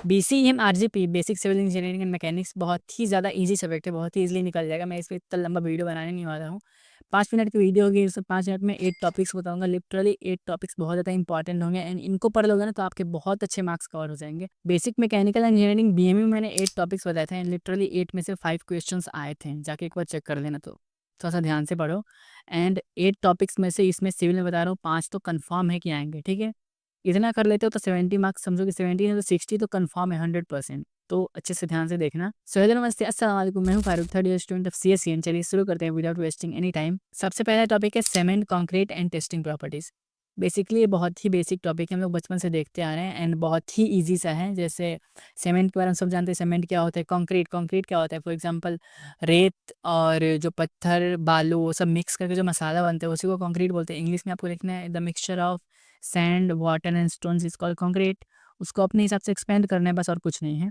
BCM RGP basic civil engineering and mechanics बहुत ही ज़्यादा इजी सब्जेक्ट है, बहुत ही इजीली निकल जाएगा। मैं इस पे इतना लंबा वीडियो बनाने नहीं वाला हूँ। 5 मिनट की वीडियो होगी, इस 5 मिनट में 8 टॉपिक्स बताऊंगा। लिटरली 8 टॉपिक्स बहुत ज़्यादा इंपॉर्टेंट होंगे एंड इनको पढ़ लोगे ना तो आपके बहुत अच्छे मार्क्स कवर हो जाएंगे। बेसिक मैकेनिकल इंजीनियरिंग बीएमयू में मैंने 8 टॉपिक्स बताए थे एंड लिटरली 8 में से 5 क्वेश्चंस आए थे। जाके एक बार चेक कर लेना, तो थोड़ा सा ध्यान से पढ़ो। एंड 8 टॉपिक्स में से इसमें सिविल में बता रहा हूँ 5 तो कन्फर्म है कि आएंगे, ठीक है। इतना कर लेते हो तो 70 मार्क्स समझो कि 70 है तो 60 तो कंफर्म है 100%। तो अच्छे से ध्यान से देखना। सो हेलो नमस्ते अस्सलाम वालेकुम, मैं हूं Farooq, third year student of CSCN. चलिए शुरू करते हैं विदाउट वेस्टिंग एनी टाइम। सबसे पहला टॉपिक है cement concrete and testing properties. Basically ये बहुत ही बेसिक टॉपिक है, हम लोग बचपन से देखते आ रहे हैं एंड बहुत ही ईजी सा है। जैसे सीमेंट के बारे में सब जानते हैं, सीमेंट क्या होता है, कंक्रीट कंक्रीट क्या होता है। फॉर एग्जांपल रेत और जो पत्थर बालू वो सब मिक्स करके जो मसाला बनते हैं उसी को कंक्रीट बोलते हैं। इंग्लिश में आपको लिखना है the mixture of sand water and stones is called concrete. उसको अपने हिसाब से एक्सपेंड करना है, बस और कुछ नहीं है।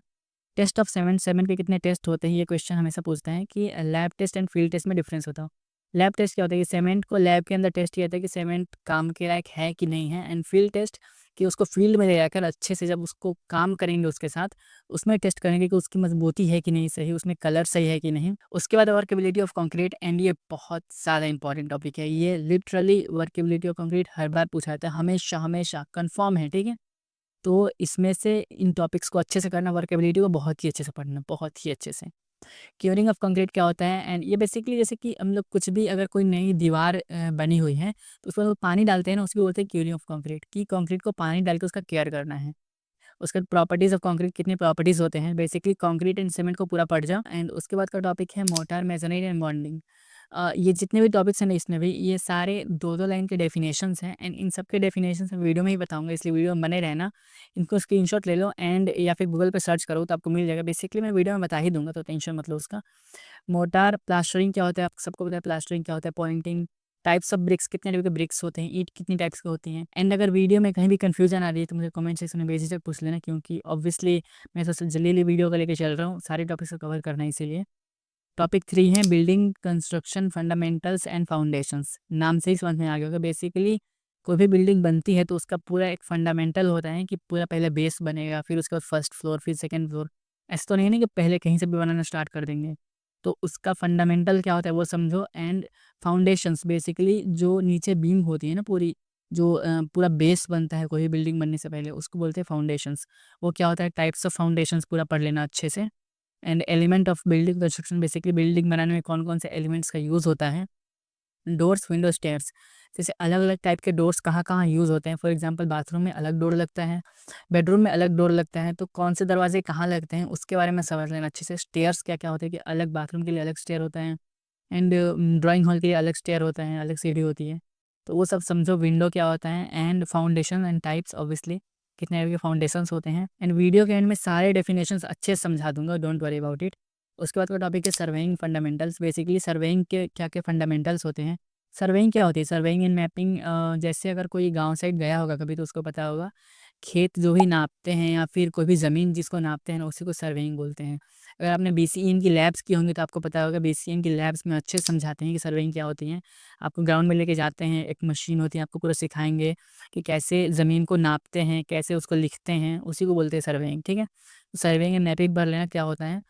टेस्ट ऑफ सीमेंट, सीमेंट के कितने टेस्ट होते हैं, ये क्वेश्चन हमेशा पूछता है कि lab test and field test में डिफरेंस होता हो। लैब टेस्ट क्या होता है कि सीमेंट को लैब के अंदर टेस्ट किया जाता है कि सीमेंट काम के लायक है कि नहीं है। एंड फील्ड टेस्ट कि उसको फील्ड में ले जाकर अच्छे से जब उसको काम करेंगे उसके साथ, उसमें टेस्ट करेंगे कि उसकी मजबूती है कि नहीं सही, उसमें कलर सही है कि नहीं। उसके बाद वर्केबिलिटी ऑफ कंक्रीट, एंड ये बहुत ज़्यादा इंपॉर्टेंट टॉपिक है। ये लिटरली वर्केबिलिटी ऑफ कंक्रीट हर बार पूछा जाता है, हमेशा हमेशा कंफर्म है, ठीक है। तो इसमें से इन टॉपिक्स को अच्छे से करना, वर्केबिलिटी को बहुत ही अच्छे से पढ़ना, बहुत ही अच्छे से। क्यूरिंग ऑफ कंक्रीट क्या होता है, एंड ये बेसिकली जैसे कि हम लोग कुछ भी अगर कोई नई दीवार बनी हुई है तो उसमें लोग पानी डालते हैं ना, उसको बोलते हैं क्यूरिंग ऑफ कंक्रीट, कि कंक्रीट को पानी डाल के उसका केयर करना है। उसके बाद प्रॉपर्टीज़ ऑफ कंक्रीट, कितने प्रॉपर्टीज़ होते हैं। बेसिकली कंक्रीट एंड सीमेंट को पूरा पढ़ जाओ। एंड उसके बाद का टॉपिक है मोर्टार मेसनरी एंड बॉन्डिंग। ये जितने भी टॉपिक्स हैं ना इसमें भी, ये सारे दो दो लाइन के डेफिनेशंस हैं एंड इन सब के डेफिनेशंस मैं वीडियो में ही बताऊंगा, इसलिए वीडियो में बने रहना। इनको स्क्रीनशॉट ले लो एंड या फिर गूगल पे सर्च करो तो आपको मिल जाएगा। बेसिकली मैं वीडियो में बता ही दूंगा, तो टेंशन मत लो उसका। मोर्टार प्लास्टरिंग क्या होता है, आप सबको पता है प्लास्टरिंग क्या होता है। पॉइंटिंग, टाइप्स ऑफ ब्रिक्स, कितने टाइप के ब्रिक्स होते हैं, ईंट कितनी टाइप्स की होती हैं। एंड अगर वीडियो में कहीं भी कंफ्यूजन आ रही है तो मुझे कमेंट सेक्शन में बेझिझक पूछ लेना, क्योंकि ऑब्वियसली मैं सबसे जल्दी वीडियो को लेकर चल रहा हूँ, सारे टॉपिक्स को कवर करना है इसीलिए। टॉपिक 3 है building construction fundamentals and foundations. नाम से ही समझ में आ गया होगा। बेसिकली कोई भी बिल्डिंग बनती है तो उसका पूरा एक फंडामेंटल होता है कि पूरा पहले बेस बनेगा, फिर उसके बाद फर्स्ट फ्लोर, फिर सेकंड फ्लोर। ऐसा तो नहीं है ना कि पहले कहीं से भी बनाना स्टार्ट कर देंगे। तो उसका फंडामेंटल क्या होता है वो समझो। एंड फाउंडेशंस बेसिकली जो नीचे बीम होती है ना पूरी, जो पूरा बेस बनता है कोई भी बिल्डिंग बनने से पहले, उसको बोलते हैं फाउंडेशंस। वो क्या होता है, टाइप्स ऑफ फाउंडेशंस पूरा पढ़ लेना अच्छे से। And element of building construction, basically building बनाने में कौन कौन से एलिमेंट्स का यूज़ होता है। डोर्स, विंडो, स्टेयर्स, जैसे अलग अलग टाइप के डोर्स कहाँ कहाँ यूज़ होते हैं। फॉर एग्जांपल बाथरूम में अलग डोर लगता है, बेडरूम में अलग डोर लगता है, तो कौन से दरवाजे कहाँ लगते हैं उसके बारे में समझ लेना अच्छे से। स्टेयर्स क्या क्या होते हैं कि अलग बाथरूम के लिए अलग स्टेयर होता है एंड ड्राइंग हॉल के लिए अलग स्टेयर होता है, अलग सीढ़ी होती है। तो वो सब समझो। विंडो क्या होता है and foundation and types, obviously कितने टाइप के फाउंडेशंस होते हैं। एंड वीडियो के एंड में सारे डेफिनेशंस अच्छे से समझा दूंगा, डोंट वरी अबाउट इट। उसके बाद का टॉपिक है सर्वेइंग फंडामेंटल्स। बेसिकली सर्वेइंग के क्या क्या फंडामेंटल्स होते हैं। सर्वेइंग क्या होती है, सर्वेइंग एंड मैपिंग। जैसे अगर कोई गांव साइड गया होगा कभी तो उसको पता होगा, खेत जो भी नापते हैं या फिर कोई भी ज़मीन जिसको नापते हैं ना उसी को सर्वेइंग बोलते हैं। अगर आपने बीसीईएन की लैब्स की होंगी तो आपको पता होगा, बीसीईएन की लैब्स में अच्छे से समझाते हैं कि सर्वेइंग क्या होती है। आपको ग्राउंड में लेके जाते हैं, एक मशीन होती है, आपको पूरा सिखाएंगे कि कैसे ज़मीन को नापते हैं, कैसे उसको लिखते हैं, उसी को बोलते हैं सर्वेइंग, ठीक है। तो सर्वेइंग एंड मैपिंग भर लेना क्या होता है।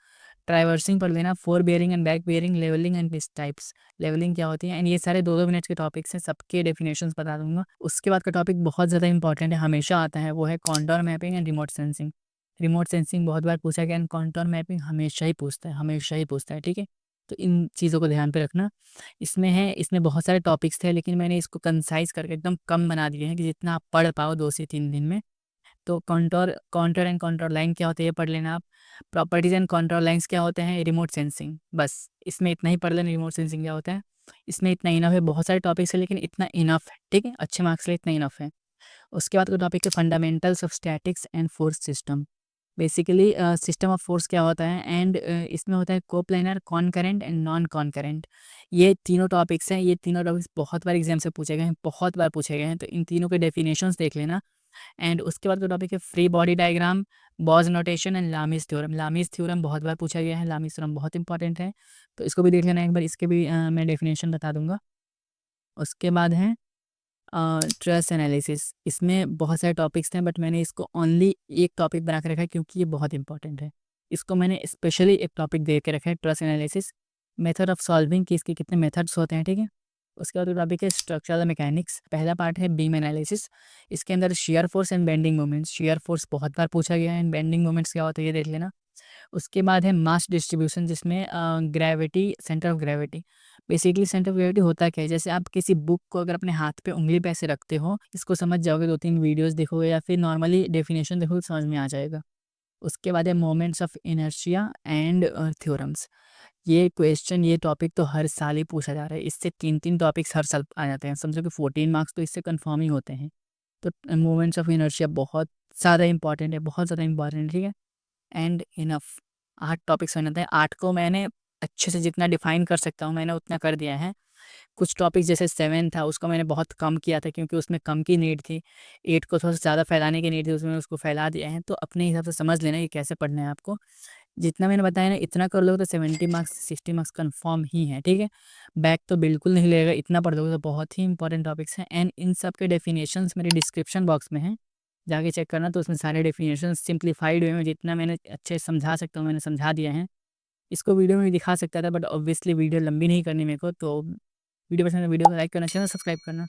ट्राइवर्सिंग पढ़ लेना, fore bearing and back bearing, levelling and pitch types. Levelling क्या होती है, एंड ये सारे दो दो मिनट के टॉपिक्स हैं, सबके डेफिनेशंस बता दूंगा। उसके बाद का टॉपिक बहुत ज़्यादा इंपॉर्टेंट है, हमेशा आता है, वो है contour mapping and remote sensing. Remote sensing बहुत बार पूछा गया एंड कॉन्टोर मैपिंग हमेशा ही पूछता है, हमेशा ही पूछता है, ठीक है। तो इन चीज़ों को ध्यान पे रखना। इसमें है, इसमें बहुत सारे टॉपिक्स थे लेकिन मैंने इसको कंसाइज करके एकदम कम बना दिए हैं कि जितना आप पढ़ पाओ 2 से 3 दिन में। तो contour, contour and contour line क्या होती है ये पढ़ लेना आप। प्रॉपर्टीज एंड कॉन्टोर लाइंस क्या होते हैं, रिमोट सेंसिंग, बस इसमें इतना ही पढ़ लेना, रिमोट सेंसिंग क्या होता है। इसमें इतना इनफ है, बहुत सारे टॉपिक्स है लेकिन इतना इनफ है, ठीक है, अच्छे मार्क्स के लिए इतना इनफ है। उसके बाद का टॉपिक है fundamentals of statics and force system. Basically system of force क्या होता है एंड इसमें होता है कोप्लेनर, कॉनकरेंट एंड नॉन कॉनकरेंट। ये तीनों टॉपिक्स हैं, ये तीनों टॉपिक्स बहुत बार एग्जाम से पूछे गए हैं, बहुत बार पूछे गए हैं, तो इन तीनों के डेफिनेशंस देख लेना। एंड उसके बाद का टॉपिक है free body diagram, boughs notation and Lami's theorem. Lami's theorem बहुत बार पूछा गया है, लामीज थ्योरम बहुत इंपॉर्टेंट है, तो इसको भी देख लेना एक बार, इसके भी मैं डेफिनेशन बता दूंगा। उसके बाद है ट्रस्ट एनालिसिस। इसमें बहुत सारे टॉपिक्स हैं बट मैंने इसको ओनली एक टॉपिक बना के रखा है क्योंकि ये बहुत इंपॉर्टेंट है। इसको मैंने स्पेशली एक टॉपिक दे के रखा है, trust analysis, method of solving, कि इसके कितने मेथड्स होते हैं, ठीक है। उसके बाद टॉपिक है स्ट्रक्चरल मैकेनिक्स। पहला पार्ट है बीम एनालिसिस। इसके अंदर shear force and bending moments, shear force बहुत बार पूछा गया है, एंड बेंडिंग मोमेंट्स क्या होता है ये देख लेना। उसके बाद है मास डिस्ट्रीब्यूशन, जिसमें gravity, centre of gravity. Basically centre of gravity होता क्या है, जैसे आप किसी बुक को अगर अपने हाथ पे उंगली पे ऐसे रखते हो, इसको समझ जाओगे, 2-3 वीडियोस देखोगे या फिर नॉर्मली डेफिनेशन देखोगे समझ में आ जाएगा। उसके बाद है moments of inertia and theorems. ये क्वेश्चन, ये टॉपिक तो हर साल ही पूछा जा रहा है, इससे 3-3 टॉपिक्स हर साल आ जाते हैं, समझो कि 14 मार्क्स तो इससे कन्फर्म ही होते हैं। तो मोमेंट्स ऑफ इनर्शिया बहुत ज़्यादा इंपॉर्टेंट है, बहुत ज़्यादा इंपॉर्टेंट है, ठीक है। एंड इनफ, 8 टॉपिक्स बने थे, 8 को मैंने अच्छे से जितना डिफाइन कर सकता हूँ मैंने उतना कर दिया है। कुछ टॉपिक जैसे 7 था उसको मैंने बहुत कम किया था क्योंकि उसमें कम की नीड थी। 8 को थोड़ा सा ज़्यादा फैलाने की नीड थी, उसमें उसको फैला दिया है। तो अपने हिसाब से समझ लेना कि कैसे पढ़ना है आपको। जितना मैंने बताया ना इतना कर लोगे तो 70 मार्क्स 60 मार्क्स कन्फर्म ही है, ठीक है। बैक तो बिल्कुल नहीं लगेगा, इतना पढ़ लोगे तो बहुत ही इंपॉर्टेंट टॉपिक्स हैं। एंड इन सब के डेफिनेशंस मेरे डिस्क्रिप्शन बॉक्स में हैं, जाके चेक करना। तो उसमें सारे डेफिनेशन सिंप्लीफाइड वे में जितना मैंने अच्छे से समझा सकता हूँ मैंने समझा दिया है। इसको वीडियो में भी दिखा सकता था बट ऑब्वियसली वीडियो लंबी नहीं करनी मेरे को। तो वीडियो पसंद है वीडियो को लाइक करना, चैनल सब्सक्राइब करना।